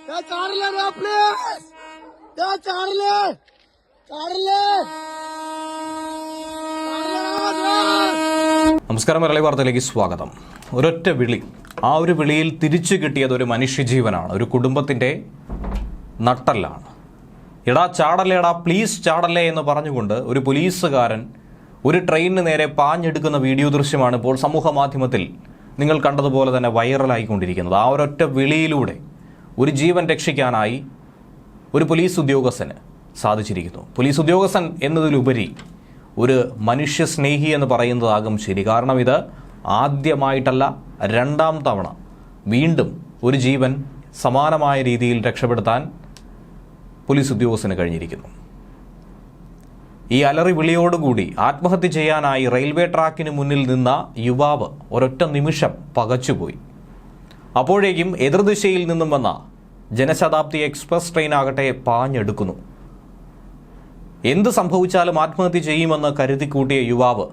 നമസ്കാരം, മലയാളി വാർത്തയിലേക്ക് സ്വാഗതം. ഒരൊറ്റ വിളി, ആ ഒരു വിളിയിൽ തിരിച്ചു കിട്ടിയത് ഒരു മനുഷ്യജീവനാണ്, ഒരു കുടുംബത്തിൻ്റെ നട്ടെല്ലാണ്. എടാ ചാടല്ലേടാ, പ്ലീസ് ചാടല്ലേ എന്ന് പറഞ്ഞുകൊണ്ട് ഒരു പോലീസുകാരൻ ഒരു ട്രെയിനിന് നേരെ പാഞ്ഞെടുക്കുന്ന വീഡിയോ ദൃശ്യമാണ് ഇപ്പോൾ സമൂഹ മാധ്യമത്തിൽ നിങ്ങൾ കണ്ടതുപോലെ തന്നെ വൈറലായിക്കൊണ്ടിരിക്കുന്നത്. ആ ഒരൊറ്റ വിളിയിലൂടെ ഒരു ജീവൻ രക്ഷിക്കാനായി ഒരു പോലീസ് ഉദ്യോഗസ്ഥന് സാധിച്ചിരിക്കുന്നു. പോലീസ് ഉദ്യോഗസ്ഥൻ എന്നതിലുപരി ഒരു മനുഷ്യസ്നേഹി എന്ന് പറയുന്നതാകും ശരി. കാരണം ഇത് ആദ്യമായിട്ടല്ല, രണ്ടാം തവണ വീണ്ടും ഒരു ജീവൻ സമാനമായ രീതിയിൽ രക്ഷപ്പെടുത്താൻ പോലീസ് ഉദ്യോഗസ്ഥന് കഴിഞ്ഞിരിക്കുന്നു. ഈ അലറി വിളിയോടുകൂടി ആത്മഹത്യ ചെയ്യാനായി റെയിൽവേ ട്രാക്കിന് മുന്നിൽ നിന്ന യുവാവ് ഒരൊറ്റ നിമിഷം പകച്ചുപോയി. അപ്പോഴേക്കും എതിർദിശയിൽ നിന്നും വന്ന ജനശതാബ്ദി എക്സ്പ്രസ് ട്രെയിനാകട്ടെ പാഞ്ഞെടുക്കുന്നു. എന്ത് സംഭവിച്ചാലും ആത്മഹത്യ ചെയ്യുമെന്ന് കരുതിക്കൂട്ടിയ യുവാവ്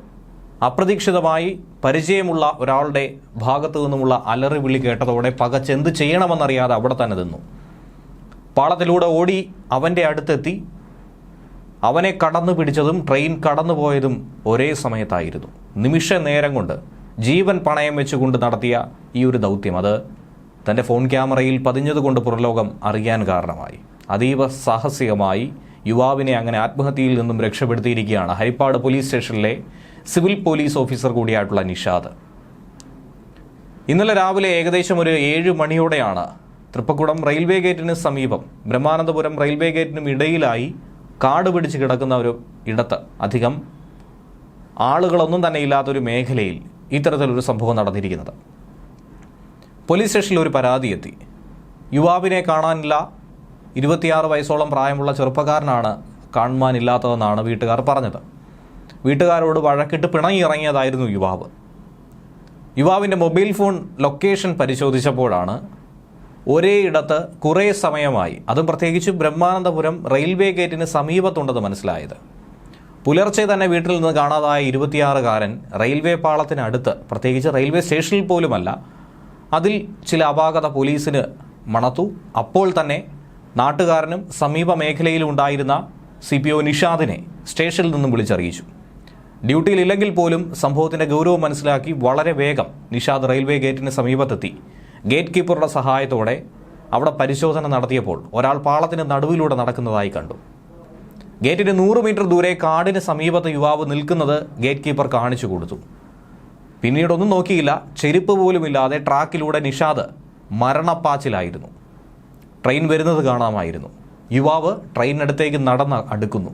അപ്രതീക്ഷിതമായി പരിചയമുള്ള ഒരാളുടെ ഭാഗത്തു നിന്നുമുള്ള അലറി വിളി കേട്ടതോടെ പകച്ചെന്ത് ചെയ്യണമെന്നറിയാതെ അവിടെ തന്നെ നിന്നു. പാളത്തിലൂടെ ഓടി അവൻ്റെ അടുത്തെത്തി. അവനെ കടന്നു പിടിച്ചതും ട്രെയിൻ കടന്നുപോയതും ഒരേ സമയത്തായിരുന്നു. നിമിഷ നേരം കൊണ്ട് ജീവൻ പണയം വെച്ചുകൊണ്ട് നടത്തിയ ഈ ഒരു ദൗത്യം അത് തൻ്റെ ഫോൺ ക്യാമറയിൽ പതിഞ്ഞതുകൊണ്ട് പുറലോകം അറിയാൻ കാരണമായി. അതീവ സാഹസികമായി യുവാവിനെ അങ്ങനെ ആത്മഹത്യയിൽ നിന്നും രക്ഷപ്പെടുത്തിയിരിക്കുകയാണ് ഹരിപ്പാട് പോലീസ് സ്റ്റേഷനിലെ സിവിൽ പോലീസ് ഓഫീസർ കൂടിയായിട്ടുള്ള നിഷാദ്. ഇന്നലെ രാവിലെ ഏകദേശം ഒരു 7 മണിയോടെയാണ് തൃപ്പക്കുളം റെയിൽവേ ഗേറ്റിന് സമീപം ബ്രഹ്മാനന്ദപുരം റെയിൽവേ ഗേറ്റിനും ഇടയിലായി കാട് പിടിച്ച് കിടക്കുന്ന ഒരു ഇടത്ത്, അധികം ആളുകളൊന്നും തന്നെ ഇല്ലാത്തൊരു മേഖലയിൽ ഇത്തരത്തിലൊരു സംഭവം നടന്നിരിക്കുന്നത്. പോലീസ് സ്റ്റേഷനിൽ ഒരു പരാതി എത്തി. യുവാവിനെ കാണാനില്ല, 26 വയസ്സോളം പ്രായമുള്ള ചെറുപ്പക്കാരനാണ് കാണുവാനില്ലാത്തതെന്നാണ് വീട്ടുകാർ പറഞ്ഞത്. വീട്ടുകാരോട് വഴക്കിട്ട് പിണങ്ങി ഇറങ്ങിയതായിരുന്നു യുവാവ്. യുവാവിൻ്റെ മൊബൈൽ ഫോൺ ലൊക്കേഷൻ പരിശോധിച്ചപ്പോഴാണ് ഒരേ ഇടത്ത് കുറേ സമയമായി, അതും പ്രത്യേകിച്ച് ബ്രഹ്മാനന്ദപുരം റെയിൽവേ ഗേറ്റിന് സമീപത്തുണ്ടെന്ന് മനസ്സിലായത്. പുലർച്ചെ തന്നെ വീട്ടിൽ നിന്ന് കാണാതായ 26കാരൻ റെയിൽവേ പാളത്തിനടുത്ത്, പ്രത്യേകിച്ച് റെയിൽവേ സ്റ്റേഷനിൽ പോലുമല്ല, അതിൽ ചില അപാകത പോലീസിന് മണത്തു. അപ്പോൾ തന്നെ നാട്ടുകാരനും സമീപ മേഖലയിലുണ്ടായിരുന്ന CPO നിഷാദിനെ സ്റ്റേഷനിൽ നിന്നും വിളിച്ചറിയിച്ചു. ഡ്യൂട്ടിയിലില്ലെങ്കിൽ പോലും സംഭവത്തിൻ്റെ ഗൗരവം മനസ്സിലാക്കി വളരെ വേഗം നിഷാദ് റെയിൽവേ ഗേറ്റിന് സമീപത്തെത്തി. ഗേറ്റ് കീപ്പറുടെ സഹായത്തോടെ അവിടെ പരിശോധന നടത്തിയപ്പോൾ ഒരാൾ പാളത്തിന് നടുവിലൂടെ നടക്കുന്നതായി കണ്ടു. ഗേറ്റിന് 100 മീറ്റർ ദൂരെ കാടിന് സമീപത്ത് യുവാവ് നിൽക്കുന്നത് ഗേറ്റ് കീപ്പർ കാണിച്ചു കൊടുത്തു. പിന്നീടൊന്നും നോക്കിയില്ല, ചെരുപ്പ് പോലുമില്ലാതെ ട്രാക്കിലൂടെ നിഷാദ് മരണപ്പാച്ചിലായിരുന്നു. ട്രെയിൻ വരുന്നത് കാണാമായിരുന്നു. യുവാവ് ട്രെയിനടുത്തേക്ക് നടന്ന് അടുക്കുന്നു.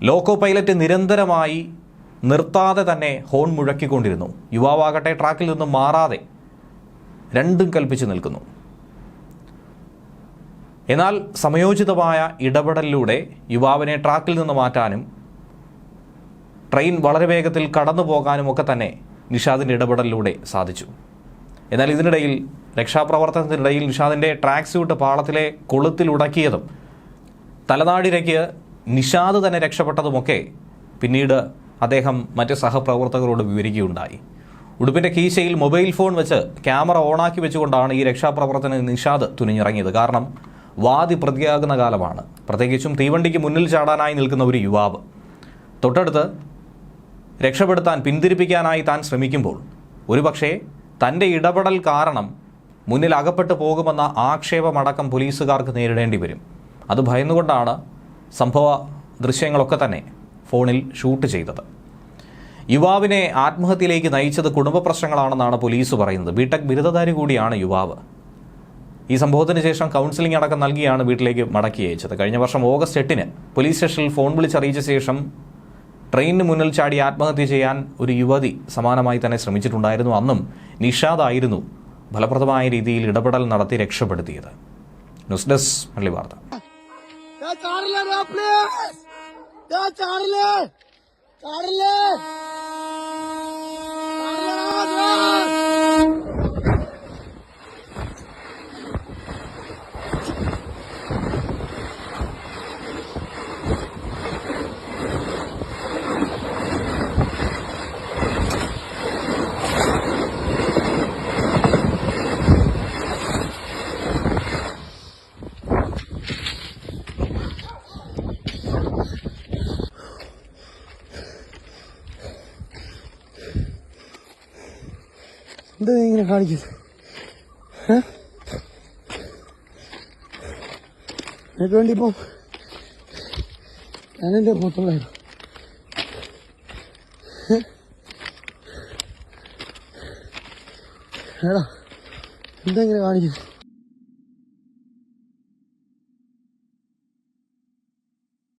ലോക്കോ പൈലറ്റ് നിരന്തരമായി നിർത്താതെ തന്നെ ഹോൺ മുഴക്കിക്കൊണ്ടിരുന്നു. യുവാവാകട്ടെ ട്രാക്കിൽ നിന്നും മാറാതെ രണ്ടും കൽപ്പിച്ച് നിൽക്കുന്നു. എന്നാൽ സമയോചിതമായ ഇടപെടലിലൂടെ യുവാവിനെ ട്രാക്കിൽ നിന്ന് മാറ്റാനും ട്രെയിൻ വളരെ വേഗത്തിൽ കടന്നു പോകാനും ഒക്കെ തന്നെ നിഷാദിൻ്റെ ഇടപെടലിലൂടെ സാധിച്ചു. എന്നാൽ ഇതിനിടയിൽ, രക്ഷാപ്രവർത്തനത്തിനിടയിൽ നിഷാദിൻ്റെ ട്രാക്ക് സ്യൂട്ട് പാളത്തിലെ കൊളുത്തിലുടക്കിയതും തലനാടിരയ്ക്ക് നിഷാദ് തന്നെ രക്ഷപ്പെട്ടതുമൊക്കെ പിന്നീട് അദ്ദേഹം മറ്റ് സഹപ്രവർത്തകരോട് വിവരിക്കുകയുണ്ടായി. ഉടുപ്പിൻ്റെ കീശയിൽ മൊബൈൽ ഫോൺ വെച്ച് ക്യാമറ ഓണാക്കി വെച്ചുകൊണ്ടാണ് ഈ രക്ഷാപ്രവർത്തനം നിഷാദ് തുനിഞ്ഞിറങ്ങിയത്. കാരണം വാദി പ്രതിയാകുന്ന കാലമാണ്, പ്രത്യേകിച്ചും തീവണ്ടിക്ക് മുന്നിൽ ചാടാനായി നിൽക്കുന്ന ഒരു യുവാവ്. തൊട്ടടുത്ത് രക്ഷപ്പെടുത്താൻ, പിന്തിരിപ്പിക്കാനായി താൻ ശ്രമിക്കുമ്പോൾ ഒരുപക്ഷേ തൻ്റെ ഇടപെടൽ കാരണം മുന്നിൽ അകപ്പെട്ടു പോകുമെന്ന ആക്ഷേപമടക്കം പോലീസുകാർക്ക് നേരിടേണ്ടി വരും. അത് ഭയന്നുകൊണ്ടാണ് സംഭവ ദൃശ്യങ്ങളൊക്കെ തന്നെ ഫോണിൽ ഷൂട്ട് ചെയ്തത്. യുവാവിനെ ആത്മഹത്യയിലേക്ക് നയിച്ചത് കുടുംബ പ്രശ്നങ്ങളാണെന്നാണ് പോലീസ് പറയുന്നത്. ബിടെക് ബിരുദധാരി കൂടിയാണ് യുവാവ്. ഈ സംഭവത്തിന് ശേഷം കൗൺസിലിംഗ് അടക്കം നൽകിയാണ് വീട്ടിലേക്ക് മടക്കി അയച്ചത്. കഴിഞ്ഞ വർഷം ഓഗസ്റ്റ് 8-ന് പോലീസ് സ്റ്റേഷനിൽ ഫോൺ വിളിച്ചറിയിച്ച ശേഷം ട്രെയിനിന് മുന്നിൽ ചാടി ആത്മഹത്യ ചെയ്യാൻ ഒരു യുവതി സമാനമായി തന്നെ ശ്രമിച്ചിട്ടുണ്ടായിരുന്നു. അന്നും നിഷാദായിരുന്നു ഫലപ്രദമായ രീതിയിൽ ഇടപെടൽ നടത്തി രക്ഷപ്പെടുത്തിയത്. ന്യൂസ് ഡെസ്ക് മലയാളി വാർത്ത. എന്താ നീ ഇങ്ങനെ കാണിക്കുന്നത്? എനിക്ക് വേണ്ടി ഇപ്പം ഞാനെൻ്റെ പുറത്തുള്ളായിരുന്നു. എടാ എന്താ ഇങ്ങനെ കാണിക്കുന്നത്?